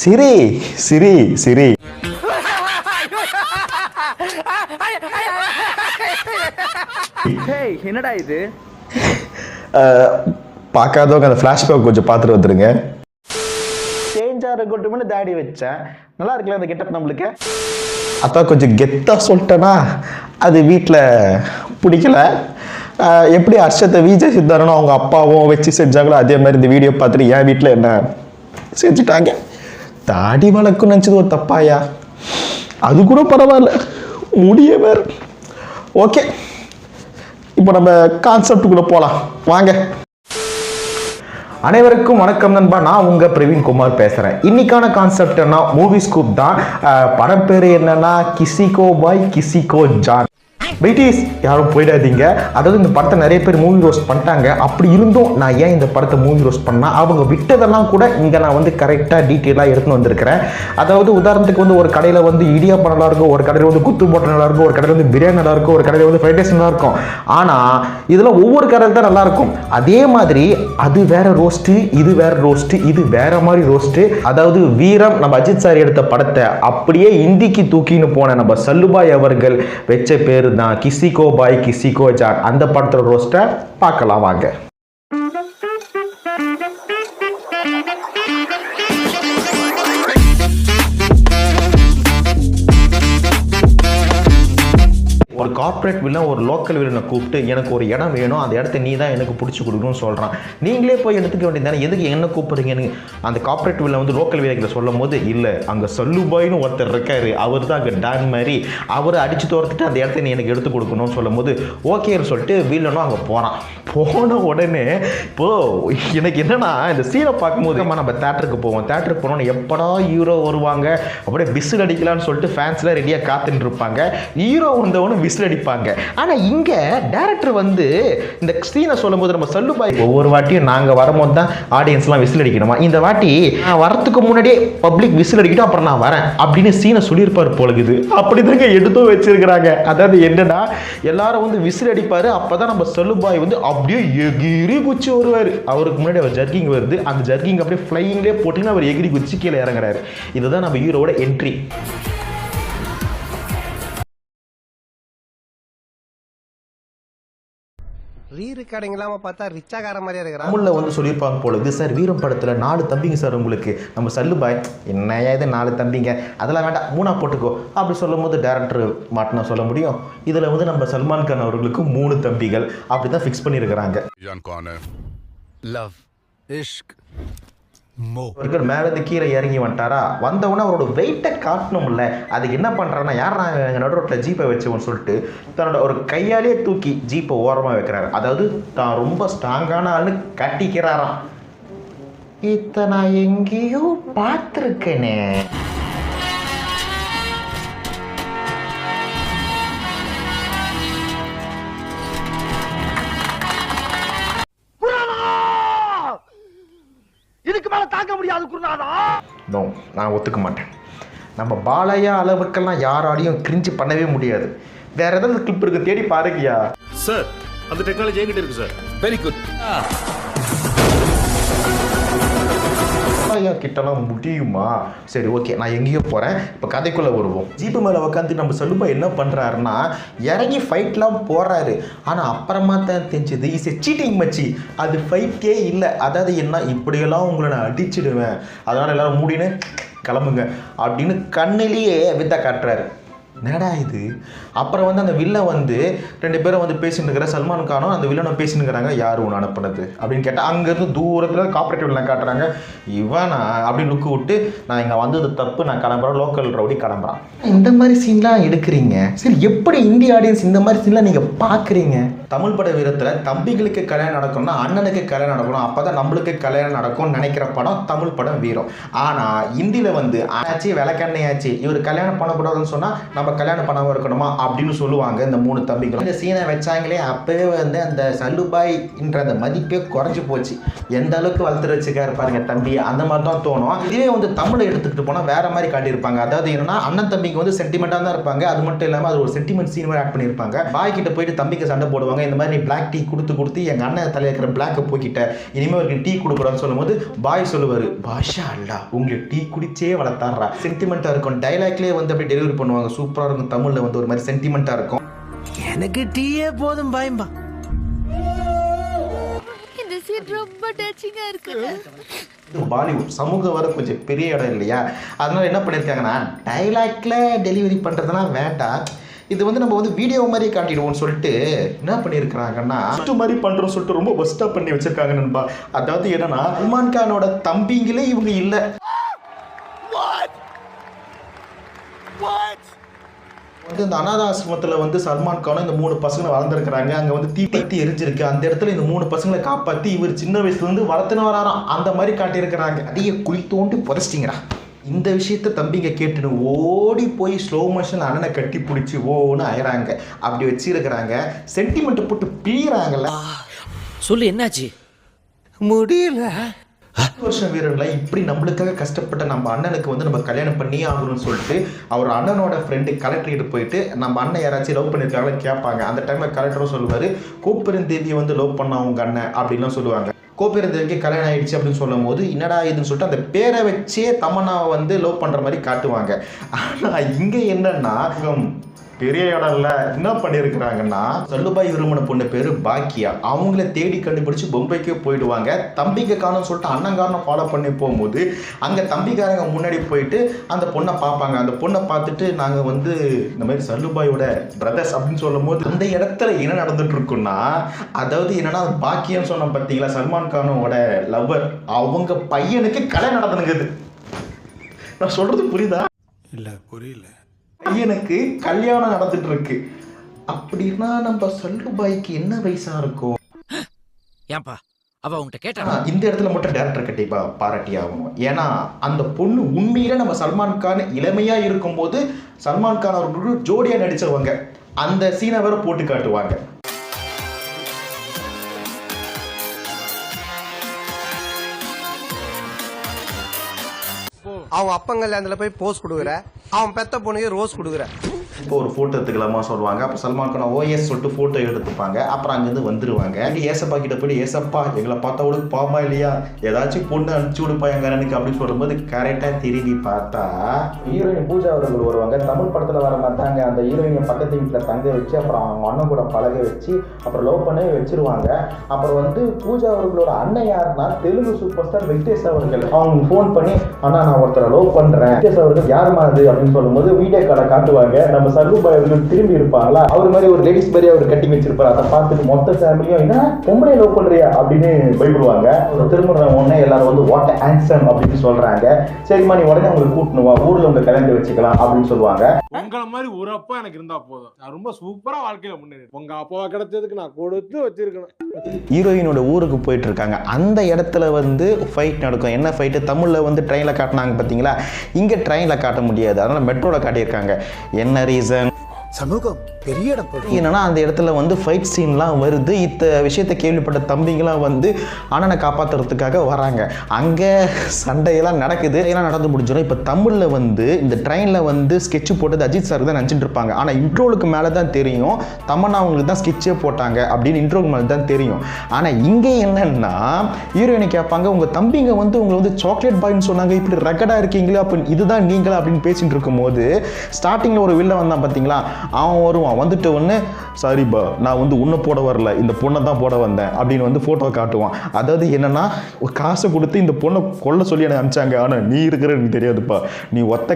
சிரி சிரி சிரி. என்னடா இது? பார்க்காதவங்க அந்த ஃப்ளாஷ்பேக் கொஞ்சம் பார்த்துட்டு வந்துருங்க. சேஞ்சாக இருக்கட்டும்னு தாடி வச்சேன், நல்லா இருக்குல்ல அந்த கெட்டப் நம்மளுக்கு. அதான் கொஞ்சம் கெத்தாக சொல்லிட்டேன்னா அது வீட்டில் பிடிக்கல. எப்படி ஹர்ஷத்தை விஜய் சித்தாரனும் அவங்க அப்பாவும் வச்சு செஞ்சாங்களோ அதே மாதிரி இந்த வீடியோ பார்த்துட்டு என் வீட்டில் என்ன செஞ்சுட்டாங்க. தாடி வளர்க்குன்னு நினச்சது ஒரு தப்பாயா? அது கூட பரவாயில்ல, முடிய வேறு. ஓகே, இப்போ நம்ம கான்செப்டுக்குள்ளே போகலாம் வாங்க. அனைவருக்கும் வணக்கம் நண்பா, நான் உங்க பிரவீன் குமார் பேசுறேன். இன்னைக்கான கான்செப்ட் என்ன, மூவி ஸ்கூப் தான். படம் பேரு என்னன்னா கிசிகோ பாய் கிசிகோ ஜான். பிரிட்டிஷ் யாரும் போயிடாதீங்க. அதாவது இந்த படத்தை நிறைய பேர் மூவி ரோஸ்ட் பண்ணிட்டாங்க. அப்படி இருந்தும் நான் ஏன் இந்த படத்தை மூவி ரோஸ்ட் பண்ணா, அவங்க விட்டதெல்லாம் கூட இங்கே நான் வந்து கரெக்டாக டீட்டெயிலாக எடுத்துன்னு வந்திருக்கிறேன். அதாவது உதாரணத்துக்கு வந்து ஒரு கடையில் வந்து இடியாப்பம் நல்லா இருக்கும், ஒரு கடையில் வந்து குத்து போட்ட நல்லா இருக்கும், ஒரு கடையில் வந்து பிரியாணி நல்லா இருக்கும், ஒரு கடையில் வந்து ஃப்ரைட் ரைஸ் நல்லா இருக்கும். ஆனால் இதில் ஒவ்வொரு கடையில் தான் நல்லா இருக்கும். அதே மாதிரி அது வேற ரோஸ்ட்டு, இது வேற ரோஸ்ட்டு, இது வேற மாதிரி ரோஸ்ட்டு. அதாவது வீரம் நம்ம அஜித் சார் எடுத்த படத்தை அப்படியே இந்திக்கு தூக்கின்னு போன நம்ம சல்லுபாய் அவர்கள் வச்ச பேரு தான் கிசிகோ பாய் கிசிகோ ஜான். அந்த படத்தோட ரோஸ்ட்டை பார்க்கலாம் வாங்க. ஒரு கார்ப்பரேட் வில்லன் ஒரு லோக்கல் வில்லனை கூப்பிட்டு எனக்கு ஒரு இடம் வேணும், அந்த இடத்த நீ தான் எனக்கு பிடிச்சி கொடுக்கணும்னு சொல்கிறான். நீங்களே போய் எடுத்துக்க வேண்டியதானே, எதுக்கு என்ன கூப்பிட்றீங்கன்னு அந்த கார்ப்பரேட் வில்லன் வந்து லோக்கல் வில்லன்களை சொல்லும் போது, இல்லை அங்கே சல்லுபாய்னு ஒருத்தர் இருக்காரு, அவர் தான் அங்கே டான் மாதிரி, அவரை அடித்து தோர்த்துட்டு அந்த இடத்த நீ எனக்கு எடுத்து கொடுக்கணும்னு சொல்லும் போது ஓகேன்னு சொல்லிட்டு வில்லனும் அங்கே போகிறான். போன உடனே இப்போது எனக்கு என்னன்னா இந்த சீனை பார்க்கும்போது நம்ம தேட்டருக்கு போவோம். தேட்டருக்கு போனோன்னு எப்படா ஹீரோ வருவாங்க, அப்படியே விசில் அடிக்கலான்னு சொல்லிட்டு ஃபேன்ஸ்லாம் ரெடியாக காத்துட்டு இருப்பாங்க. ஹீரோ வந்தவனு விசில் அடிப்பாங்க. ஆனால் இங்கே டேரக்டர் வந்து இந்த சீனை சொல்லும் போது நம்ம சல்லுபாய் ஒவ்வொரு வாட்டியும் நாங்கள் வரும்போது தான் ஆடியன்ஸ்லாம் விசில் அடிக்கணுமா, இந்த வாட்டி நான் வரத்துக்கு முன்னாடியே பப்ளிக் விசில் அடிக்கிட்டோம் அப்புறம் நான் வரேன் அப்படின்னு சீனை சொல்லியிருப்பார் போலகுது. அப்படிதாங்க எடுத்தும் வச்சிருக்கிறாங்க. அதாவது என்னன்னா எல்லாரும் வந்து விசில் அடிப்பாரு, அப்பதான் நம்ம சல்லுபாய் வந்து அப்படியே எகிரி குச்சி வருவார். அவருக்கு முன்னாடி அவர் ஜர்க்கிங் வருது, அந்த ஜர்க்கிங் அப்படியே ஃப்ளைங்லேயே போட்டுன்னு அவர் எகிரி குச்சி கீழே இறங்குறாரு. இதுதான் நம்ம ஹீரோவோட என்ட்ரி. தமிழ்ல வந்து சொல்லியிருப்பாங்க போல, இது சார் வீரம் படத்துல 4 தம்பிங்க சார் உங்களுக்கு. நம்ம சல்லுபாய் என்னையா இது 4 தம்பிங்க, அதெல்லாம் வேண்டாம் 3 போட்டுக்கோ அப்படி சொல்லும் போது டேரக்டர் மாட்டினா சொல்ல முடியும். இதுல வந்து நம்ம சல்மான் கான் அவர்களுக்கு 3 தம்பிகள் அப்படிதான் ஃபிக்ஸ் பண்ணியிருக்கிறாங்க. மேல இருந்து கீழே இறங்கி வந்துட்டாரா, வந்தவொடனே அவரோட வெயிட்டை காட்டணும்ல, அதுக்கு என்ன பண்றாருன்னா யாரா நடுரோட்டில் ஜீப்பை வச்சுவோன்னு சொல்லிட்டு தன்னோட ஒரு கையாலேயே தூக்கி ஜீப்பை ஓரமாக வைக்கிறாரு. அதாவது தான் ரொம்ப ஸ்ட்ராங்கான ஆளு கட்டிக்கிறாராம். இதை நான் எங்கேயோ பார்த்துருக்கேனே. நான் ஒத்துக்க மாட்டேன். நம்ம பாலையா அளவுக்கெல்லாம் யாராலையும் கிரிஞ்சு பண்ணவே முடியாது. வேற ஏதாவது கிளிப் இருக்கு தேடி பாருங்கயா சார். அந்த டெக்னாலஜி என்கிட்ட இருக்கு சார். Very good. கிட்டலாம் முடியுமா? சரி ஓகே, நான் எங்கேயோ போறேன். இப்போ கதைக்குள்ள வருவோம். ஜீப்பு மேல உட்காந்து நம்ம சல்லுபாய் என்ன பண்றாருன்னா இறங்கி ஃபைட்லாம் போறாரு. ஆனா அப்புறமா தான் தெரிஞ்சது இஸ் எ சீட்டிங் மச்சி, அது ஃபைட்டே இல்லை. அதாவது என்ன, இப்படியெல்லாம் உங்களை நான் அடிச்சிடுவேன், அதனால எல்லாரும் மூடின்னு கிளம்புங்க அப்படின்னு கண்ணிலேயே வித்த காட்டுறாரு. என்னடா இது? அப்புறம் வந்து அந்த வில்லன் வந்து 2 பேரும் வந்து பேசிட்டு இருக்கிற சல்மான் கானும் அந்த வில்லனும் பேசிட்டு இருக்கிறாங்க. யார் ஒன்று அனுப்புனது அப்படின்னு கேட்டால் அங்கேருந்து தூரத்தில் கார்பரேட் வில்லன் காட்டுறாங்க. இவனா அப்படின்னு லுக்கு விட்டு நான் இங்கே வந்தது தப்பு, நான் கிளம்புறேன், லோக்கல் ரவுடி கிளம்புறான். இந்த மாதிரி சீன்லாம் எடுக்கிறீங்க, சரி எப்படி இந்திய ஆடியன்ஸ் இந்த மாதிரி சீன்லாம் நீங்கள் பார்க்குறீங்க? தமிழ் பட வீரத்தில் தம்பிகளுக்கு கல்யாணம் நடக்கணும்னா அண்ணனுக்கு கல்யாணம் நடக்கணும், அப்போ தான் நம்மளுக்கு கல்யாணம் நடக்கும்னு நினைக்கிற படம் தமிழ் படம் வீரம். ஆனால் இந்தியில் வந்து ஆச்சு விளக்கண்ணையாச்சு, இவர் கல்யாணம் பண்ணக்கூடாதுன்னு சொன்னால் நம்ம கல்யாணம் பண்ணாமல் இருக்கணுமா அப்படின்னு சொல்லுவாங்க இந்த 3 தம்பிகள். இந்த சீனை வச்சாங்களே அப்பவே வந்து அந்த சல்லுபாய்ன்ற அந்த மதிப்பே குறைஞ்சி போச்சு. எந்த அளவுக்கு வளர்த்து வச்சுக்காரு பாருங்க தம்பி, அந்த மாதிரி தான் தோணும். இதுவே வந்து தமிழை எடுத்துக்கிட்டு போனால் வேற மாதிரி காட்டியிருப்பாங்க. அதாவது என்னன்னா அண்ணன் தம்பிக்கு வந்து சென்டிமெண்ட்டாக தான் இருப்பாங்க. அது மட்டும் இல்லாமல் அது ஒரு சென்டிமெண்ட் சீன் மாதிரி ஆட் பண்ணியிருப்பாங்க. பாய் கிட்ட போயிட்டு தம்பிக்கு சண்டை போடுவாங்க, இந்த மாதிரி நீ பிளாக் டீ கொடுத்து எங்கள் அண்ணன் தலையில் இருக்கிற பிளாக்கை போக்கிட்ட இனிமேல் அவருக்கு டீ கொடுக்குறான்னு சொல்லும்போது பாய் சொல்லுவார், பாஷா அல்லா உங்களை டீ குடிச்சே வளர்த்தாடுறா. சென்டிமெண்ட்டாக இருக்கும். டைலாக்லேயே வந்து அப்படியே டெலிவரி பண்ணுவாங்க. சூப்பராக இருக்கும். தமிழில் வந்து ஒரு மாதிரி சென்டிமெண்ட்டாக இருக்கும். எனக்கு டீயே போதும் பாயம்பா. இந்த சீன் ரொம்ப டச்சிங்கா இருக்கு. பாலிவுட் சமூக வர கொஞ்சம் பெரிய இடம் இல்லையா, அதனால என்ன பண்ணியிருக்காங்கன்னா டைலாக்ல டெலிவரி பண்ணுறதுலாம் வேண்டாம், இது வந்து நம்ம வந்து வீடியோ மாதிரி காட்டிடுவோம்னு சொல்லிட்டு என்ன பண்ணியிருக்கிறாங்கன்னா மாதிரி பண்ணுறோம்னு சொல்லிட்டு ரொம்ப பெஸ்ட்டாக பண்ணி வச்சிருக்காங்க நண்பா. அதாவது என்னன்னா சல்மான் கானோட தம்பிங்களே இவங்க இல்லை. வந்து இந்த அனாத ஆசிரமத்தில் வந்து சல்மான் கானும் இந்த 3 பசங்களை வளர்ந்துருக்கிறாங்க. அங்கே வந்து தீ எரிஞ்சிருக்கு. அந்த இடத்துல இந்த 3 பசங்களை காப்பாற்றி இவர் சின்ன வயசுலேருந்து வளர்த்துன்னு வராராம். அந்த மாதிரி காட்டியிருக்கிறாங்க. அதையே குழி தோண்டி புதைச்சிட்டிங்கடா. இந்த விஷயத்த தம்பிங்க கேட்டுன்னு ஓடி போய் ஸ்லோ மோஷன் அண்ணனை கட்டி பிடிச்சி ஓன்னு ஆயிறாங்க. அப்படி வச்சிருக்கிறாங்க. சென்டிமெண்ட்டை போட்டு பீறாங்கல்ல. சொல்லு என்னாச்சு? முடியல. வருஷம் வீரர்ல இப்படி நம்மளுக்காக கஷ்டப்பட்ட நம்ம அண்ணனுக்கு வந்து நம்ம கல்யாணம் பண்ணி ஆகணும்னு சொல்லிட்டு அவர் அண்ணனோட ஃப்ரெண்டு கலெக்டர்கிட்ட போயிட்டு நம்ம அண்ணன் யாராச்சும் லவ் பண்ணியிருக்காங்களா கேட்பாங்க. அந்த டைம்ல கலெக்டரும் சொல்லுவார், கோப்பெருந்தேவியை வந்து லவ் பண்ண அவங்க அண்ணன் அப்படின்லாம் சொல்லுவாங்க. கோப்பெருந்தேவிக்கு கல்யாணம் ஆயிடுச்சு அப்படின்னு சொல்லும் போது என்னடா இதுன்னு சொல்லிட்டு அந்த பேரை வச்சே தமன்னாவை வந்து லவ் பண்ற மாதிரி காட்டுவாங்க. ஆனா இங்க என்னன்னா பெரிய இடம் இல்லை. என்ன பண்ணியிருக்கிறாங்கன்னா சல்லுபாய் விரும்பின பொண்ணு பேர் பாக்கியா. அவங்கள தேடி கண்டுபிடிச்சு பொம்பைக்கே போயிடுவாங்க. தம்பிக்கு காரணம் சொல்லிட்டு அண்ணங்காரனை ஃபாலோ பண்ணி போகும்போது அங்கே தம்பிக்காரங்க முன்னாடி போயிட்டு அந்த பொண்ணை பார்ப்பாங்க. அந்த பொண்ணை பார்த்துட்டு நாங்கள் வந்து இந்த மாதிரி சல்லுபாயோட பிரதர்ஸ் அப்படின்னு சொல்லும் போது அந்த இடத்துல என்ன நடந்துட்டு இருக்குன்னா, அதாவது என்னன்னா பாக்கியன்னு சொன்ன பார்த்தீங்களா, சல்மான் கானோட லவ்வர், அவங்க பையனுக்கு கல்யாணம் நடந்துங்குது. நான் சொல்றது புரியுதா? இல்லை புரியல. பையனுக்கு கல்யாணம் நடந்துட்டு இருக்கு. அப்படின்னா நம்ம சல்லுபாய்க்கு என்ன வயசா இருக்கும்? ஏன்பா அவ உங்ககிட்ட கேட்டா? இந்த இடத்துல மட்டும் டேரக்டர் கண்டிப்பா பாராட்டி ஆகணும். ஏன்னா அந்த பொண்ணு உண்மையில நம்ம சல்மான் கான் இளமையா இருக்கும்போது சல்மான் கான் அவர்களுக்கு ஜோடியா நடிச்சவங்க. அந்த சீனை வேற போட்டு காட்டுவாங்க. அவன் அப்பங்கல்ல அதுல போய் போஸ் கொடுக்குற, அவன் பெத்த பொண்ணுக்கு ரோஸ் கொடுக்குற. இப்போ ஒரு ஃபோட்டோ எடுத்துக்கலாமா சொல்லுவாங்க. அப்போ சல்மான் கான் ஓஎஸ் சொல்லிட்டு ஃபோட்டோ எடுத்துப்பாங்க. அப்புறம் அங்கேருந்து வந்துடுவாங்க. ஏசப்பா கிட்ட போய் ஏசப்பா எங்களை பார்த்தா அவளுக்கு பாமா இல்லையா, ஏதாச்சும் பொண்ணு அனுப்பிச்சு விடுப்பா எங்க அண்ணனுக்கு அப்படின்னு சொல்லும்போது கரெக்டாக திரும்பி பார்த்தா ஹீரோயின் பூஜா அவர்கள் வருவாங்க. தமிழ் படத்தில் வர மாட்டாங்க. அந்த ஹீரோயினை பக்கத்து வீட்டில் தங்க வச்சு அப்புறம் அவங்க அண்ணன் கூட பழக வச்சு அப்புறம் லவ் பண்ணவே வச்சிருவாங்க. அப்புறம் வந்து பூஜா அவர்களோட அண்ணன் யாருன்னா தெலுங்கு சூப்பர் ஸ்டார் வெங்கடேஷ் அவர்கள். அவங்க ஃபோன் பண்ணி அண்ணா நான் ஒருத்தரை லவ் பண்ணுறேன், வெங்கடேஷ் அவர்கள் யாருமா அது அப்படின்னு சொல்லும்போது வீடியோ காலை காட்டுவாங்க. நம்ம சல்லுபாய் அவர்கள் திரும்பி இருப்பாங்களா, அவர் மாதிரி ஒரு லேடிஸ் மாதிரி அவர் கட்டி வச்சிருப்பாரு. அதை பார்த்துட்டு மொத்த ஃபேமிலியும் என்ன பொம்பளை லவ் பண்றியா அப்படின்னு பயப்படுவாங்க. ஒரு திருமணம் உடனே எல்லாரும் வந்து வாட் ஆன்சம் அப்படின்னு சொல்றாங்க. சரிம்மா நீ உடனே உங்களுக்கு கூட்டணும் வா, ஊர்ல உங்க கல்யாணத்தை வச்சுக்கலாம் அப்படின்னு சொல்லுவாங்க. உங்களை மாதிரி ஒரு அப்பா எனக்கு இருந்தா போதும், நான் ரொம்ப சூப்பரா வாழ்க்கையில முன்னேறி. உங்க அப்பாவை கிடைச்சதுக்கு நான் கொடுத்து வச்சிருக்கணும். ஹீரோயினோட ஊருக்கு போயிட்டு இருக்காங்க. அந்த இடத்துல வந்து ஃபைட் நடக்கும். என்ன ஃபைட்டு? தமிழ்ல வந்து ட்ரெயினில் காட்டினாங்க பார்த்தீங்களா, இங்கே ட்ரெயினில் காட்ட முடியாது, அதனால மெட்ரோவில் காட்டியிருக்காங்க. என்ன ரீசன்? சமூகம் பெரிய இடம் என்னன்னா அந்த இடத்துல வந்து ஃபைட் சீன்லாம் வருது. இந்த விஷயத்தை கேள்விப்பட்ட தம்பிங்களாம் வந்து அண்ணனை காப்பாற்றுறதுக்காக வராங்க. அங்கே சண்டையெல்லாம் நடக்குது. எல்லாம் நடந்து முடிஞ்சிடும். இப்போ தமிழில் வந்து இந்த ட்ரெயினில் வந்து ஸ்கெட்சு போட்டது அஜித் சார் தான் நினச்சிட்டு இருப்பாங்க. ஆனால் இன்ட்ரோலுக்கு மேலே தான் தெரியும் தமன்னா அவங்களுக்கு தான் ஸ்கெட்சே போட்டாங்க அப்படின்னு இன்ட்ரோலுக்கு மேலே தான் தெரியும். ஆனால் இங்கே என்னன்னா ஹீரோயினை கேட்பாங்க, உங்கள் தம்பிங்க வந்து உங்களை வந்து சாக்லேட் பாய்ன்னு சொன்னாங்க, இப்படி ரெக்கடாக இருக்கீங்களா, அப்போ இதுதான் நீங்களா அப்படின்னு பேசிட்டு இருக்கும்போது ஸ்டார்டிங்கில் ஒரு வில்ல வந்தான் பார்த்தீங்களா, அவன் வருவான். வந்துட்டு ஒன்று சாரிப்பா நான் வந்து உன்னை போட வரல, இந்த பொண்ணை தான் போட வந்தேன் அப்படின்னு வந்து ஃபோட்டோ காட்டுவான். அதாவது என்னன்னா ஒரு காசை கொடுத்து இந்த பொண்ணை கொல்ல சொல்லி எனக்கு அனுப்பிச்சாங்க, ஆனால் நீ இருக்கிற எனக்கு தெரியாதுப்பா, நீ ஒத்த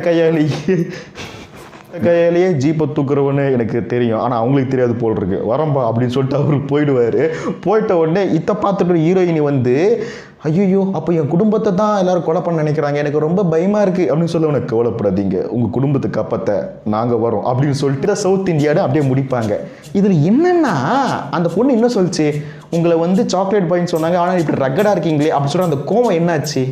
கையாலேயே ஜீப்பை தூக்குறவன்னு எனக்கு தெரியும், ஆனால் அவங்களுக்கு தெரியாது போல் இருக்கு, வரம்பா அப்படின்னு சொல்லிட்டு அவருக்கு போயிடுவார். போயிட்ட உடனே இதை பார்த்துட்டு ஹீரோயினி வந்து ஐயோ அப்போ என் குடும்பத்தை தான் எல்லாரும் கொலை பண்ண நினைக்கிறாங்க, எனக்கு ரொம்ப பயமாக இருக்குது அப்படின்னு சொல்ல, உனக்கு கவலைப்படாதீங்க உங்கள் குடும்பத்தை காப்பாற்ற நாங்கள் வரோம் அப்படின்னு சொல்லிட்டு சவுத் இந்தியான்னு அப்படியே முடிப்பாங்க. இதில் என்னென்னா அந்த பொண்ணு என்ன சொல்லிச்சு, உங்களை வந்து சாக்லேட் பாய்ன்னு சொன்னாங்க ஆனால் இப்படி ரக்கடாக இருக்கீங்களே அப்படின்னு சொல்லிட்டு அந்த கோவம் என்னாச்சு?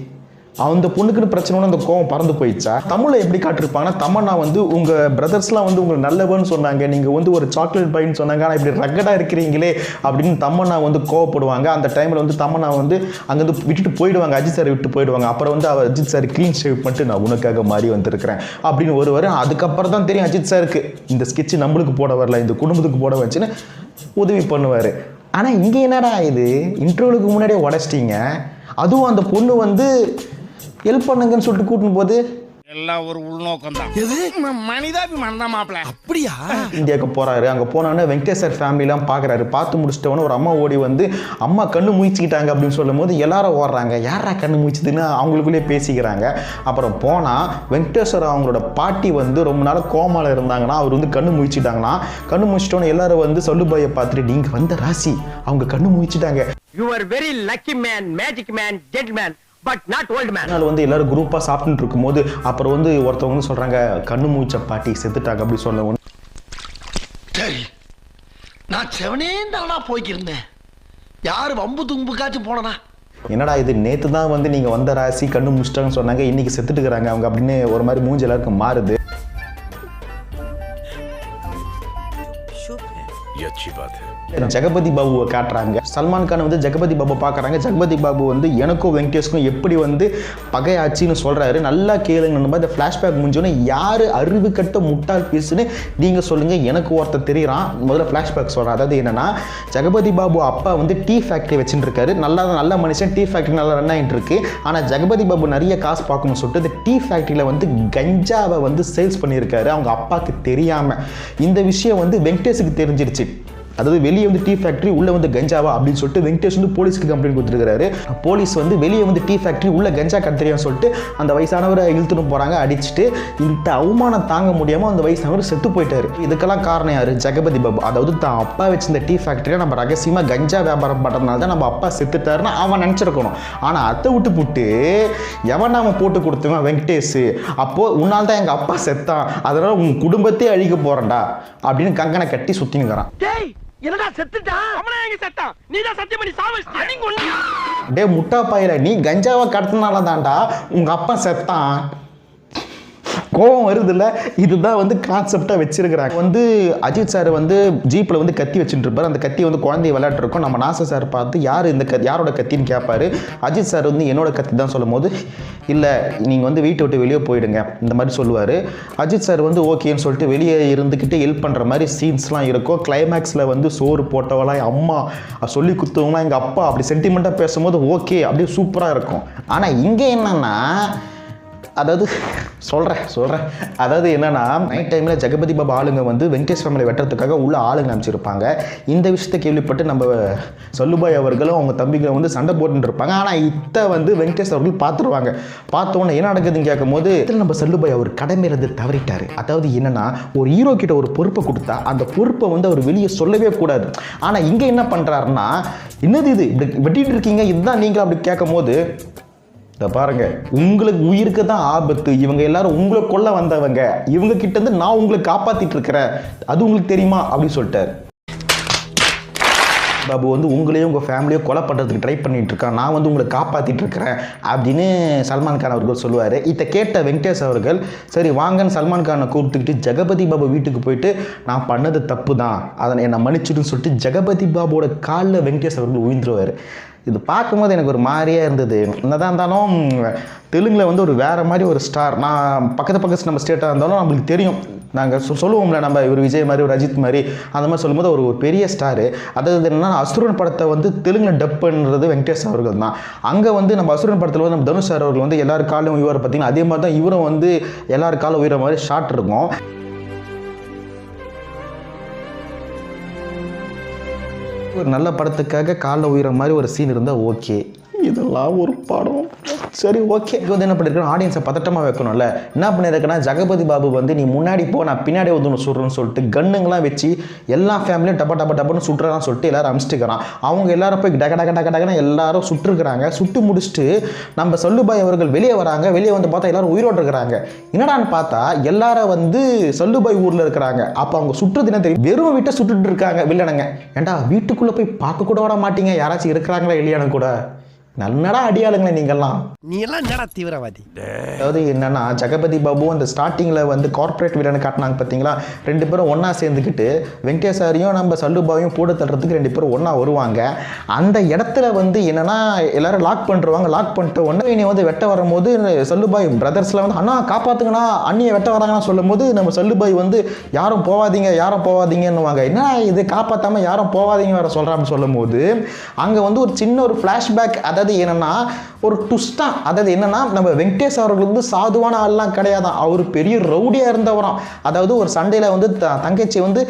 அந்த பொண்ணுக்குன்னு பிரச்சனை அந்த கோவம் பறந்து போயிடுச்சா? தமிழை எப்படி காட்டிருப்பாங்கன்னா தமன்னா வந்து உங்கள் பிரதர்ஸ்லாம் வந்து உங்களை நல்லவன்னு சொன்னாங்க, நீங்கள் வந்து ஒரு சாக்லேட் பாய்ன்னு சொன்னாங்க, ஆனால் இப்படி ரகடாக இருக்கிறீங்களே அப்படின்னு தமன்னா வந்து கோவப்படுவாங்க. அந்த டைமில் வந்து தமன்னா வந்து அங்கேருந்து விட்டுட்டு போயிடுவாங்க, அஜித் சார் விட்டு போயிடுவாங்க. அப்புறம் வந்து அவர் அஜித் சார் க்ளீன் ஷேவ் பண்ணிட்டு நான் உனக்காக மாறி வந்திருக்கிறேன் அப்படின்னு ஒருவர். அதுக்கப்புறம் தான் தெரியும் அஜித் சாருக்கு இந்த ஸ்கெட்ச் நம்மளுக்கு போட வரல, இந்த குடும்பத்துக்கு போட வச்சுன்னு உதவி பண்ணுவார். ஆனால் இங்கே என்னடா இது, இன்டர்வியூக்கு முன்னாடியே உடச்சிட்டிங்க. அதுவும் அந்த பொண்ணு வந்து ஹெல்ப் பண்ணுங்கன்னு சொல்லிட்டு கூட்டின்னு போது எல்லாம் ஒரு உள்நோக்கம் தான். மனிதாபிமானம் தான் மாப்பிள்ள. அப்படியா? இந்தியாவுக்கு போகிறாரு. அங்கே போனோன்னே வெங்கடேஷ் சார் ஃபேமிலிலாம் பார்க்குறாரு. பார்த்து முடிச்சிட்டவொன்னே ஒரு அம்மா ஓடி வந்து அம்மா கண்ணு முழிச்சிக்கிட்டாங்க அப்படின்னு சொல்லும் போது எல்லாரும் ஓடுறாங்க. யாரா கண்ணு முழிச்சதுன்னு அவங்களுக்குள்ளேயே பேசிக்கிறாங்க. அப்புறம் போனால் வெங்கடேஸ்வர் அவங்களோட பாட்டி வந்து ரொம்ப நாள் கோமாவில் இருந்தாங்கன்னா அவர் வந்து கண்ணு முழிச்சிட்டாங்கன்னா, கண்ணு முழிச்சிட்டோன்னு எல்லாரும் வந்து சொல்லுபாயை பார்த்துட்டு நீங்கள் வந்த ராசி அவங்க கண்ணு முழிச்சிட்டாங்க. You are very lucky man, magic man, gentleman, but not old man. அதனால வந்து எல்லாரும் குரூப்பாக சாப்பிட்டுட்டு இருக்கும்போது அப்புறம் வந்து ஒருத்தவங்க வந்து சொல்கிறாங்க கண்ணு மூச்ச பாட்டி செத்துட்டாங்க அப்படி சொல்ல. சரி, நான் செவனே தானா போய்க்கிருந்தேன். யாரு வம்பு தும்புக்காச்சும் போனனா? என்னடா இது, நேற்று தான் வந்து நீங்கள் வந்த ராசி கண்ணு முடிச்சிட்டாங்கன்னு சொன்னாங்க, இன்றைக்கி செத்துட்டுக்கிறாங்க அவங்க அப்படின்னு ஒரு மாதிரி மூஞ்சி எல்லாருக்கும் மாறுது. ஜெகபதி பாபுவை காட்டுறாங்க. சல்மான் கான் வந்து ஜெகபதி பாபு பார்க்குறாங்க. ஜெகபதி பாபு வந்து எனக்கும் வெங்கடேஷ்க்கும் எப்படி வந்து பகையாச்சின்னு சொல்கிறாரு. நல்லா கேளுங்க. இந்த ஃப்ளாஷ்பேக் முடிஞ்சோன்னே யார் அறிவு கட்ட முட்டாள் பீஸுன்னு நீங்கள் சொல்லுங்கள், எனக்கு ஒருத்தர் தெரியுறான். முதல்ல ஃப்ளாஷ்பேக் சொல்கிறேன். அதாவது என்னென்னா, ஜெகபதி பாபு அப்பா வந்து டீ ஃபேக்ட்ரி வச்சுட்டு இருக்காரு. நல்ல மனுஷன், டீ ஃபேக்ட்ரி நல்லா ரன் ஆகிட்டு இருக்கு. ஆனால் ஜெகபதி பாபு நிறைய காசு பார்க்கணும்னு சொல்லிட்டு இந்த டீ ஃபேக்ட்ரியில் வந்து கஞ்சாவை வந்து சேல்ஸ் பண்ணியிருக்காரு அவங்க அப்பாவுக்கு தெரியாமல். இந்த விஷயம் வந்து வெங்கடேஷுக்கு தெரிஞ்சிருச்சு. அதாவது வெளியே வந்து டீ ஃபேக்ட்ரி உள்ள வந்து கஞ்சாவா அப்படின்னு சொல்லிட்டு வெங்கடேஷ் வந்து போலீஸ்க்கு கம்ப்ளைண்ட் கொடுத்துருக்காரு. போலீஸ் வந்து வெளியே வந்து டீ ஃபேக்ட்ரி உள்ள கஞ்சா கடத்துறியான்னு சொல்லிட்டு அந்த வயசானவரை இழுத்துட்டு போறாங்க. அடிச்சுட்டு இந்த அவமானம் தாங்க முடியாம அந்த வயசானவர் செத்து போயிட்டாரு. இதுக்கெல்லாம் காரணம் யாரு? ஜெகபதி பாபு. அதாவது தான் அப்பா வச்சிருந்த டீ ஃபேக்டரியை நம்ம ரகசியமா கஞ்சா வியாபாரம் பண்றதுனால தான் நம்ம அப்பா செத்துட்டாருன்னு அவன் நினைச்சிருக்கணும். ஆனா அதை விட்டு புட்டு எவன் நாம போட்டு கொடுத்துவன் வெங்கடேஷ், அப்போ உன்னால் தான் எங்க அப்பா செத்தான், அதனால உன் குடும்பத்தையே அழிக்க போறேன்டா அப்படின்னு கங்கனை கட்டி சுத்தினுங்கிறான். என்னடா செத்துட்டான்? அவனே எங்க செத்தான்? நீதான் சத்தியம் பண்ணி சாவச்சிட்டியா? நீ கொன்னு. டேய் முட்டா பையல, நீ கஞ்சாவை கடத்தினால தான்டா உங்க அப்பா செத்தான். கோவம் வருது இல்லை? இதுதான் வந்து கான்செப்டாக வச்சிருக்கிறாங்க. வந்து அஜித் சார் வந்து ஜீப்பில் வந்து கத்தி வச்சுட்டு இருப்பார். அந்த கத்தி வந்து குழந்தைய விளையாட்டுருக்கோம். நம்ம நாசர் சார் பார்த்து யார் இந்த யாரோட கத்தின்னு கேட்பாரு. அஜித் சார் வந்து என்னோட கத்தி தான் சொல்லும் போது, இல்லை நீங்கள் வந்து வீட்டை விட்டு வெளியே போயிடுங்க இந்த மாதிரி சொல்லுவார். அஜித் சார் வந்து ஓகேன்னு சொல்லிட்டு வெளியே இருந்துக்கிட்டு ஹெல்ப் பண்ணுற மாதிரி சீன்ஸ்லாம் இருக்கும். கிளைமேக்ஸில் வந்து சோறு போட்டவளாம் என் அம்மா, சொல்லி குத்துவங்களாம் எங்கள் அப்பா, அப்படி சென்டிமெண்ட்டாக பேசும்போது ஓகே அப்படியே சூப்பராக இருக்கும். ஆனால் இங்கே என்னென்னா, அதாவது சொல்கிறேன் அதாவது என்னென்னா, நைட் டைமில் ஜெகபதி பாபு ஆளுங்க வந்து வெங்கடேஷ் ஃபேமிலி வெட்டுறதுக்காக உள்ள ஆளுங்க அமைச்சிருப்பாங்க. இந்த விஷயத்தை கேள்விப்பட்டு நம்ம சொல்லுபாய் அவர்களும் அவங்க தம்பிகளை வந்து சண்டை போட்டுட்டு இருப்பாங்க. ஆனால் இதை வந்து வெங்கடேஷ் அவர்கள் பார்த்துருவாங்க. பார்த்தோன்னே என்ன நடக்குதுன்னு கேட்கும் போது நம்ம சொல்லுபாய் அவர் கடமையிலிருந்து தவறிட்டார். அதாவது என்னென்னா, ஒரு ஹீரோ கிட்ட ஒரு பொறுப்பை கொடுத்தா அந்த பொறுப்பை வந்து அவர் வெளியே சொல்லவே கூடாது. ஆனால் இங்கே என்ன பண்ணுறாருன்னா, என்னது இது இப்படி வெட்டிட்டு இருக்கீங்க, இதுதான் நீங்கள் அப்படி கேட்கும் போது, இதை பாருங்க, உங்களுக்கு உயிருக்கு தான் ஆபத்து, இவங்க எல்லாரும் உங்களை கொல்ல வந்தவங்க, இவங்க கிட்ட இருந்து நான் உங்களை காப்பாத்திட்டு இருக்கிறேன், அது உங்களுக்கு தெரியுமா அப்படின்னு சொல்லிட்டாரு. பாபு வந்து உங்களையும் உங்கள் ஃபேமிலியோ கொலை பண்ணுறதுக்கு ட்ரை பண்ணிட்டு இருக்கான், நான் வந்து உங்களை காப்பாற்றிட்டு இருக்கிறேன் அப்படின்னு சல்மான் கான் அவர்கள் சொல்லுவார். இதை கேட்ட வெங்கடேஷ் அவர்கள் சரி வாங்கன்னு சல்மான் கானை கூப்பிட்டுக்கிட்டு ஜெகபதி பாபு வீட்டுக்கு போயிட்டு நான் பண்ணது தப்பு தான், அதை என்னை மன்னிச்சுடுன்னு சொல்லிட்டு ஜெகபதி பாபுவோட காலில் வெங்கடேஷ் அவர்கள் உயிர்ந்துருவார். இது பார்க்கும்போது எனக்கு ஒரு மாதிரியாக இருந்தது. என்னதான் இருந்தாலும் தெலுங்கில் வந்து ஒரு வேறு மாதிரி ஒரு ஸ்டார். நான் பக்கத்து நம்ம ஸ்டேட்டாக இருந்தாலும் நம்மளுக்கு தெரியும், நாங்கள் சொல்லுவோம்ல நம்ம ஒரு விஜய் மாதிரி ஒரு அஜித் மாதிரி அந்த மாதிரி சொல்லும்போது ஒரு பெரிய ஸ்டாரு. அதாவது என்னென்னா, அசுரன் படத்தை வந்து தெலுங்கில் டப் பண்ணுறது வெங்கடேஷ் அவர்கள் தான். அங்கே வந்து நம்ம அசுரன் படத்தில் வந்து நம்ம தனுஷ் சார் அவர்கள் வந்து எல்லாரு காலும் உயிரை பார்த்தீங்கன்னா அதே மாதிரி தான் இவரும் வந்து எல்லாரு காலும் உயிரை மாதிரி ஷார்ட் இருக்கும். ஒரு நல்ல படத்துக்காக காலில் உயிர மாதிரி ஒரு சீன் இருந்தால் ஓகே, இதெல்லாம் ஒரு படம் சரி ஓகே. இது வந்து என்ன பண்ணியிருக்கணும், ஆடியன்ஸை பதட்டமாக வைக்கணும்ல. என்ன பண்ணியிருக்கேன்னா, ஜெகபதி பாபு வந்து நீ முன்னாடி போ, நான் பின்னாடி வந்து ஒன்று சுடுறேன்னு சொல்லிட்டு கன்னுங்கெல்லாம் வச்சு எல்லா ஃபேமிலியும் டப்பன்னு சுட்டுறான்னு சொல்லிட்டு எல்லாரும் அமிச்சிட்டுக்கிறான். அவங்க எல்லாரும் போய் டகன்னு எல்லாரும் சுட்டுருக்குறாங்க. சுட்டு முடிச்சுட்டு நம்ம சொல்லுபாய் அவர்கள் வெளியே வராங்க. வெளியே வந்து பார்த்தா எல்லாரும் உயிரோடு இருக்கிறாங்க. என்னடான்னு பார்த்தா எல்லாரும் வந்து சொல்லுபாய் ஊரில் இருக்கிறாங்க. அப்போ அவங்க சுட்டுறது என்ன தெரியும், வெறும் வீட்டை சுட்டுட்டு இருக்காங்க வில்லனுங்க. ஏண்டா வீட்டுக்குள்ளே போய் பார்க்க கூட விட மாட்டீங்க, யாராச்சும் இருக்கிறாங்களா இல்லையானு கூட. நல்லடா அடியாளுங்களே நீங்கள்லாம். நீ எல்லாம் என்னடா தீவிரவாதி? அதாவது என்னன்னா, ஜெகபதி பாபு அந்த ஸ்டார்டிங்கில் வந்து கார்ப்பரேட் வில்லனை காட்டினாங்க பார்த்தீங்களா, 2 பேரும் ஒன்றா சேர்ந்துக்கிட்டு வெங்கடேஷாரியும் நம்ம சல்லுபாவையும் போட்டு தள்ளுறதுக்கு 2 பேரும் ஒன்றா வருவாங்க. அந்த இடத்துல வந்து என்னன்னா எல்லாரும் லாக் பண்ணிருவாங்க. லாக் பண்ணிட்ட உடனே நீ வந்து வெட்ட வரும்போது சல்லுபாய் பிரதர்ஸில் வந்து அண்ணா காப்பாற்றுங்கண்ணா அண்ணியை வெட்ட வராங்கன்னு சொல்லும் போது நம்ம சல்லுபாய் வந்து யாரும் போவாதீங்கன்னுவாங்க. என்ன இது காப்பாற்றாமல் யாரும் போவாதீங்க வர சொல்கிறான்னு சொல்லும் போது அங்கே வந்து ஒரு சின்ன ஒரு ஃப்ளாஷ்பேக். அதாவது என்னன்னா ஒரு ட்விஸ்டா, அதாவது என்னன்னா நம்ம வெங்கடேஷ் அவர்கள் வந்து சாதுவான ஆள்லாம் கிடையாதான், அவர் பெரிய ரவுடியாக இருந்தவராம். அதாவது ஒரு சண்டையில் வந்து தங்கச்சி வந்து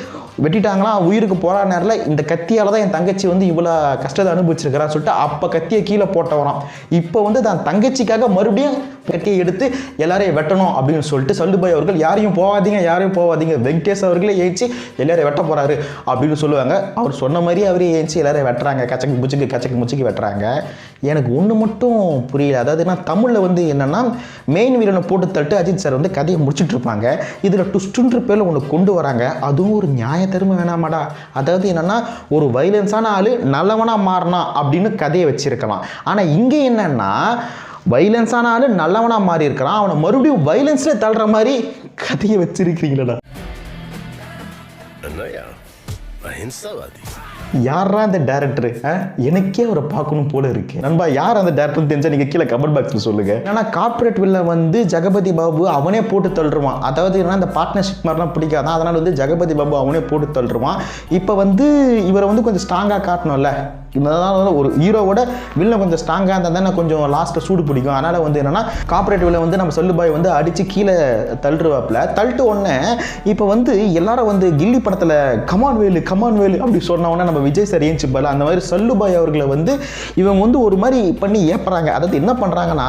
வெட்டிட்டாங்களா, உயிருக்கு போகிற நேரில் இந்த கத்தியால் தான் என் தங்கச்சி வந்து இவ்வளோ கஷ்டத்தை அனுபவிச்சிருக்கிறான்னு சொல்லிட்டு அப்போ கத்தியை கீழே போட்டவராம். இப்போ வந்து தான் தங்கச்சிக்காக மறுபடியும் கத்தியை எடுத்து எல்லாரையும் வெட்டணும் அப்படின்னு சொல்லிட்டு சல்லுபாய் அவர்கள் யாரையும் போவாதீங்க வெங்கடேஷ் அவர்களே ஏஞ்சி எல்லாரையும் வெட்ட போகிறாரு அப்படின்னு சொல்லுவாங்க. அவர் சொன்ன மாதிரி அவரே ஏஞ்சி எல்லாரையும் வெட்டுறாங்க, கச்சக்கு முச்சுக்கு வெட்டுறாங்க. எனக்கு ஒன்று மட்டும் புரியல. அதாவது நான் தமிழில் வந்து என்னென்னா மெயின் வீரனை போட்டு தட்டு அஜித் சார் வந்து கதையை முடிச்சுட்டு இருப்பாங்க. இதில் ட்விஸ்ட்டுன்ற பேரில் ஒன்று கொண்டு வராங்க. அதுவும் ஒரு நியாயத்தருமை வேணாமாடா. அதாவது என்னென்னா ஒரு வைலன்ஸான ஆள் நல்லவனாக மாறினா அப்படின்னு கதையை வச்சிருக்கலாம். ஆனால் இங்கே என்னென்னா வைலன்ஸான ஆள் நல்லவனாக மாறி இருக்கிறான், அவனை மறுபடியும் வைலன்ஸில் தள்ளுற மாதிரி கதையை வச்சிருக்கிறீங்களா? யாரா அந்த டேரக்டர்? எனக்கே அவரை பார்க்கணும் போல இருக்கு. நண்பா, யார் அந்த டேரக்டர் தெரிஞ்சா நீங்க கீழே கமெண்ட் பாக்ஸ்ல சொல்லுங்க. ஏன்னா கார்ப்பரேட் வில்ல வந்து ஜெகபதி பாபு அவனே போட்டு தள்ளுருவான். அதாவது என்ன இந்த பார்ட்னர்ஷிப் மாதிரிலாம் பிடிக்காதான், அதனால வந்து ஜெகபதி பாபு அவனே போட்டு தள்ளுருவான். இப்போ வந்து இவரை வந்து கொஞ்சம் ஸ்ட்ராங்காக காட்டணும்ல. ஒரு ஹீரோவோட வில்ல கொஞ்சம் ஸ்ட்ராங்காக இருந்தால் தானே கொஞ்சம் லாஸ்ட்டில் சூடு பிடிக்கும். அதனால் வந்து என்னென்னா கார்ப்பரேட் வில்ல வந்து நம்ம சல்லுபாய் வந்து அடித்து கீழே தள்ளுருவாப்பில். தள்ளிட்டு உடனே இப்போ வந்து எல்லாரும் வந்து கில்லி படத்தில் கமான் வேலு அப்படி சொன்ன உடனே நம்ம விஜய் சார் ஏஞ்சிப்பால அந்த மாதிரி சல்லுபாய் அவர்களை வந்து இவங்க வந்து ஒரு மாதிரி பண்ணி ஏப்புறாங்க. அதாவது என்ன பண்ணுறாங்கன்னா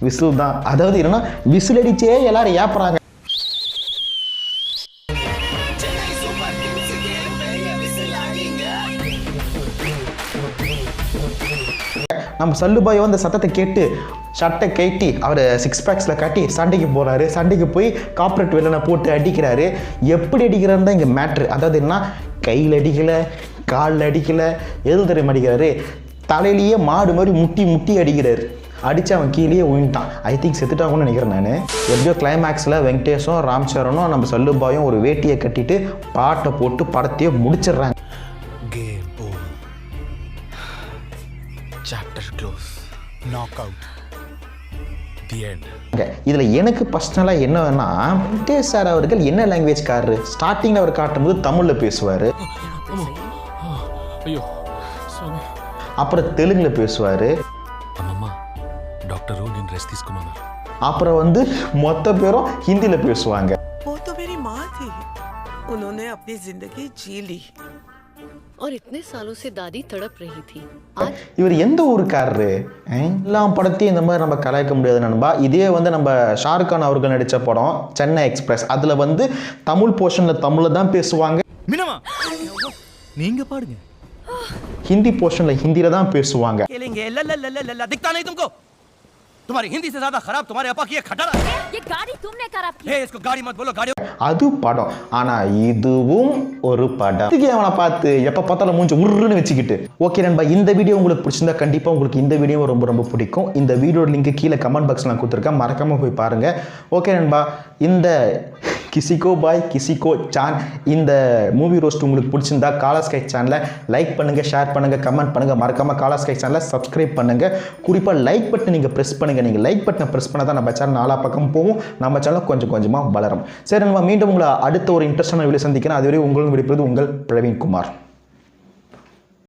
விசில் தான். அதாவது என்னன்னா விசில் அடிச்சே எல்லாரும் ஏப்புறாங்க. நம்ம சல்லுபாய் அந்த சத்தத்தை கேட்டு ஷர்ட்டை கட்டி அவர் 6 பேக்ஸில் காட்டி சண்டைக்கு போகிறாரு. சண்டைக்கு போய் கார்ப்பரேட் வில்லனை போட்டு அடிக்கிறாரு. எப்படி அடிக்கிறாருன்னு தான் இங்கே மேட்ரு. அதாவது என்ன, கையில் அடிக்கலை, காலில் அடிக்கலை, எது தெரியும் அடிக்கிறாரு, தலையிலேயே மாடு மாதிரி முட்டி அடிக்கிறாரு. அடித்து அவன் கீழே விழுந்துட்டான். ஐ திங்க் செத்துட்டாங்கன்னு நினைக்கிறேன் நான். எப்படியோ கிளைமேக்ஸில் வெங்கடேஷும் ராம் சரணும் நம்ம சல்லுபாயும் ஒரு வேட்டியை கட்டிட்டு பாட்டை போட்டு படத்தையே முடிச்சிடுறாங்க. இதுல எனக்கு பர்சனலா என்ன வேணா, வெங்கடேஷ் சார் அவர்கள் என்ன லாங்குவேஜ் காரரு, ஸ்டார்டிங்ல அவர் காட்டும்போது தமிழ்ல பேசுவாரு, அப்புறம் தெலுங்குல பேசுவாரு, அப்புறம் வந்து மொத்த பேரும் ஹிந்தில பேசுவாங்க. और इतने सालों से दादी तड़प रही थी. இவர் எந்த ஊருக்காரரு? எல்லாம் படத்தையும் இந்த மாதிரி நம்ம கலாய்க்க முடியாது நண்பா. இதே வந்து நம்ம ஷாருக் கான் அவர்கள் நடித்த படம் சென்னை எக்ஸ்பிரஸ், அதில் வந்து தமிழ் போர்ஷனில் தமிழில் தான் பேசுவாங்க, நீங்க பாடுங்க, ஹிந்தி போர்ஷனில் ஹிந்தியில் தான் பேசுவாங்க. तुम्हारी हिंदी से ज्यादा खराब तुम्हारे अपा की ये खटारा है. ये गाड़ी तुमने खराब की. इसको गाड़ी मत बोलो, गाड़ी. அது படம். ஆனா இதுவும் ஒரு படம். இதுக்கு அவனை பார்த்து எப்ப பார்த்தாலும் மூஞ்சி உருன்னு வச்சுக்கிட்டு. ஓகே நண்பா, இந்த வீடியோ உங்களுக்கு பிடிச்சிருந்தா கண்டிப்பா உங்களுக்கு இந்த வீடியோ ரொம்ப பிடிக்கும். இந்த வீடியோட லிங்க் கீழே கமெண்ட் பாக்ஸ்ல நான் கொடுத்துருக்கேன், மறக்காம போய் பாருங்க. ஓகே நண்பா, இந்த கிசிகோ பாய் கிசிகோ சான் இந்த மூவி ரோஸ்ட் உங்களுக்கு பிடிச்சிருந்தா காலா ஸ்கை சேனலை லைக் பண்ணுங்க, ஷேர் பண்ணுங்க, கமெண்ட் பண்ணுங்க. மறக்காம காலா ஸ்கை சேனலை சப்ஸ்கிரைப் பண்ணுங்க. குறிப்பா லைக் பட்டன் நீங்க பிரஸ் பண்ணுங்க. நீங்க லைக் பட்டனை பிரஸ் பண்ணா தான் நம்ம சேனல் நாலா பக்கம் போகும், நம்ம சேனல் கொஞ்சம் கொஞ்சமா வளரும். சரி, நம்ம மீண்டும் உங்களை அடுத்த ஒரு இன்ட்ரெஸ்டான வீடியோ சந்திக்கிறேன். அதுவரை உங்களுடன் விடைபெறுவது உங்கள் பிரவீன் குமார்.